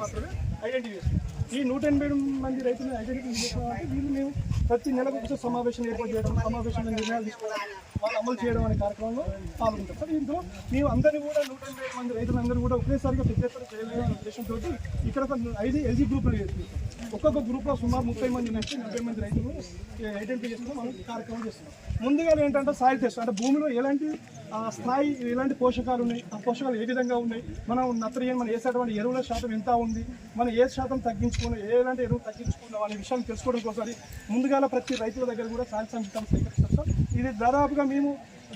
మాత్రమే ఐడెంటిఫై చేస్తాం. ఈ 180 మంది రైతులను ఐడెంటిఫై చేసుకోవాలంటే వీళ్ళు మేము ప్రతి నెలకు ఒకసారి సమావేశం ఏర్పాటు చేయడం, సమావేశంలో నిర్ణయాలు తీసుకోవడం, వాళ్ళు అమలు చేయడం అనే కార్యక్రమంలో పాల్గొంటాం. సార్ ఇందులో మేము అందరినీ కూడా 180 మంది రైతులందరూ కూడా ఒకేసారిగా పెద్ద చేయాలనే ఉద్దేశంతో ఇక్కడ ఒక 5 ఎల్జీ గ్రూపులు చేస్తున్నాం. ఒక్కొక్క గ్రూప్లో సుమారు 30 మంది నుంచి 40 మంది రైతులు ఐడెంటిఫై చేసుకుని మనం కార్యక్రమం చేస్తున్నాం. ముందుగా ఏంటంటే సాయిల్ టెస్ట్, అంటే భూమిలో ఎలాంటి స్థాయి, ఎలాంటి పోషకాలు ఉన్నాయి, ఆ పోషకాలు ఏ విధంగా ఉన్నాయి, మనం నత్రజని మనం వేసేటువంటి ఎరువుల శాతం ఎంత ఉంది, మనం ఏ శాతం తగ్గించుకున్నాం, ఎలాంటి ఎరువులు తగ్గించుకున్నాం అనే విషయాన్ని తెలుసుకోవడం కోసం ముందుగా ప్రతి రైతుల దగ్గర కూడా సాయిల్ సమీక్షలు సేకరిస్తాం సార్. ఇది దాదాపుగా మేము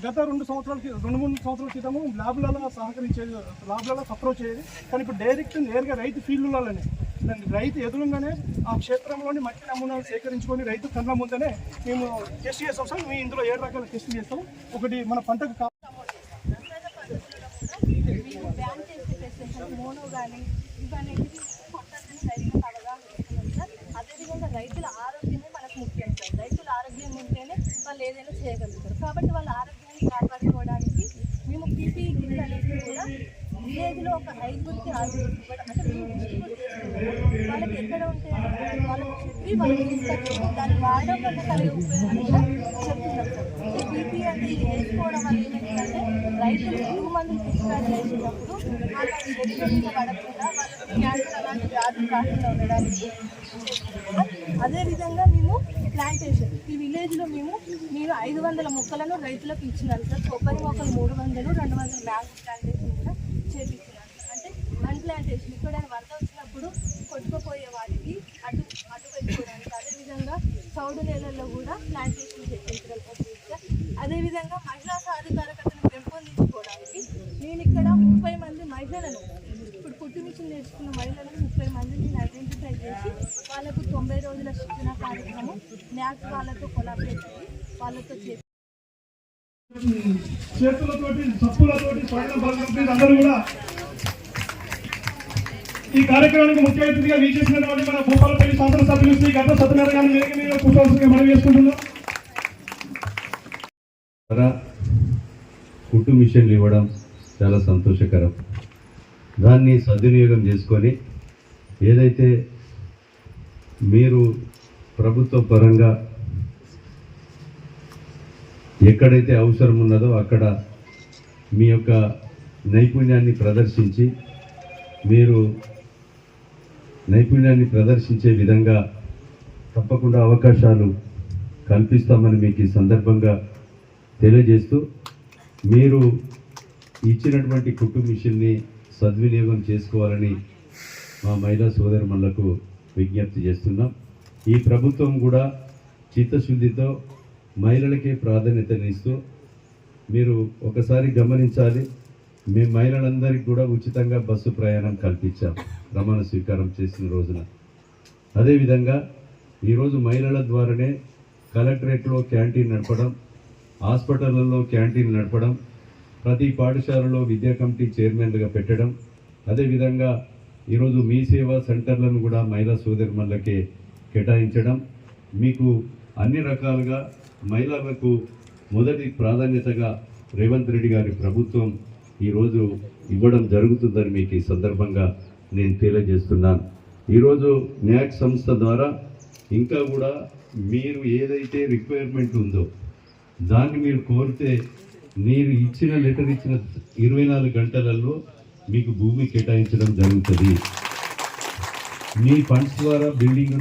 గత 2-3 సంవత్సరాల క్రితము ల్యాబ్లలో సహకరించేది, ల్యాబ్లలో అప్రోచ్ అయ్యేది. కానీ ఇప్పుడు డైరెక్ట్ నేరుగా రైతు ఫీల్డ్లలోనే, రైతు ఎదురుగానే ఆ క్షేత్రంలోని మట్టి నమూనాలు సేకరించుకొని రైతు కళ్ళ ముందనే మేము టెస్ట్ చేస్తాం సార్. మేము ఇందులో 7 రకాల టెస్టులు చేస్తాం. ఒకటి మన పంటకు అదేవిధంగా రైతుల ఆరోగ్యమే మనకు ముఖ్యం సార్. రైతుల ఆరోగ్యం ఉంటేనే వాళ్ళు ఏదైనా చేయగలుగుతారు. కాబట్టి వాళ్ళ ఆరోగ్యాన్ని కాపాడుకోవడానికి మేము పీపీ కిట్ అనేది కూడా విలేజ్లో ఒక 5-6 అంటే వాళ్ళకి ఎక్కడ ఉంటే వాళ్ళకి చెప్పి వాళ్ళకి తీసుకొచ్చి దాన్ని వాడడం వల్ల కలిగే ఉపయోగం కూడా చెప్తున్నాం సార్. సో పీపీ అంటే ఇది వేసుకోవడం వల్ల ఏమైందంటే రైతులు ఎక్కువ మంది డిశ్చార్జ్ చేసినప్పుడు వాళ్ళ శరీరం మీద పడకుండా వాళ్ళకి క్యాన్సర్ అలాంటి వ్యాధులు కాకుండా ఉండడానికి. అదేవిధంగా మేము ప్లాంటేషన్ ఈ విలేజ్లో మేము 500 మొక్కలను రైతులకు ఇచ్చినాను సార్. కొబ్బరి మొక్కలు 300, 200 మ్యాంగో ప్లాంటేషన్ కూడా చేపించినాను. అంటే అన్ప్లాంటేషన్ ఇక్కడ వరద వచ్చినప్పుడు కొట్టుకుపోయే వాటికి అడ్డు పెట్టుకోవడానికి, అదేవిధంగా చౌడు నేలల్లో కూడా ప్లాంటేషన్ చేయించడం సార్. అదేవిధంగా మహిళా సాధికారకతను పెంపొందించుకోవడానికి నేను ఇక్కడ 30 మంది మహిళలను, ఇప్పుడు కుట్టు మిషన్ నేర్చుకున్న మహిళలను 30 మందిని ఐడెంటిఫై చేసి వాళ్ళకు 90 రోజుల శిక్షణ కార్యక్రమం న్యాక్ వాళ్ళతో కొలాబరేట్ అయ్యి వాళ్ళతో చేతులతోటి సప్పులతోటి అందరూ కూడా ఈ కార్యక్రమానికి ముఖ్య అతిథిగా వీక్షించినటువంటి మన భూపాలపల్లి శాసనసభ్యులు శ్రీ గడ్డ సత్యనారాయణ గారిని వేదిక మీద కూర్చోవలసిందిగా మనం చేసుకుంటున్నాం. కుట్టు మిషన్లు ఇవ్వడం చాలా సంతోషకరం. దాన్ని సద్వినియోగం చేసుకొని ఏదైతే మీరు ప్రభుత్వ పరంగా ఎక్కడైతే అవసరం ఉన్నదో అక్కడ మీ యొక్క నైపుణ్యాన్ని ప్రదర్శించి మీరు నైపుణ్యాన్ని ప్రదర్శించే విధంగా తప్పకుండా అవకాశాలు కల్పిస్తామని మీకు ఈ సందర్భంగా తెలియజేస్తూ, మీరు ఇచ్చినటువంటి కుట్టు మిషన్ని సద్వినియోగం చేసుకోవాలని మా మహిళా సోదరుమణులకు విజ్ఞప్తి చేస్తున్నాం. ఈ ప్రభుత్వం కూడా చిత్తశుద్ధితో మహిళలకే ప్రాధాన్యతనిస్తూ, మీరు ఒకసారి గమనించాలి, మేము మహిళలందరికీ కూడా ఉచితంగా బస్సు ప్రయాణం కల్పించాం ప్రమాణ స్వీకారం చేసిన రోజున. అదేవిధంగా ఈరోజు మహిళల ద్వారానే కలెక్టరేట్లో క్యాంటీన్ నడపడం, హాస్పిటళ్లలో క్యాంటీన్ నడపడం, ప్రతి పాఠశాలలో విద్యా కమిటీ చైర్మన్లుగా పెట్టడం, అదేవిధంగా ఈరోజు మీ సేవా సెంటర్లను కూడా మహిళా సోదరిమణులకే కేటాయించడం, మీకు అన్ని రకాలుగా మహిళలకు మొదటి ప్రాధాన్యతగా రేవంత్ రెడ్డి గారి ప్రభుత్వం ఈరోజు ఇవ్వడం జరుగుతుందని మీకు ఈ సందర్భంగా నేను తెలియజేస్తున్నాను. ఈరోజు న్యాక్ సంస్థ ద్వారా ఇంకా కూడా మీరు ఏదైతే రిక్వైర్మెంట్ ఉందో దాన్ని మీరు కోరితే మీరు ఇచ్చిన లెటర్ ఇచ్చిన 24 గంటలలో మీకు భూమి కేటాయించడం జరుగుతుంది. మీ ఫండ్స్ ద్వారా బిల్డింగ్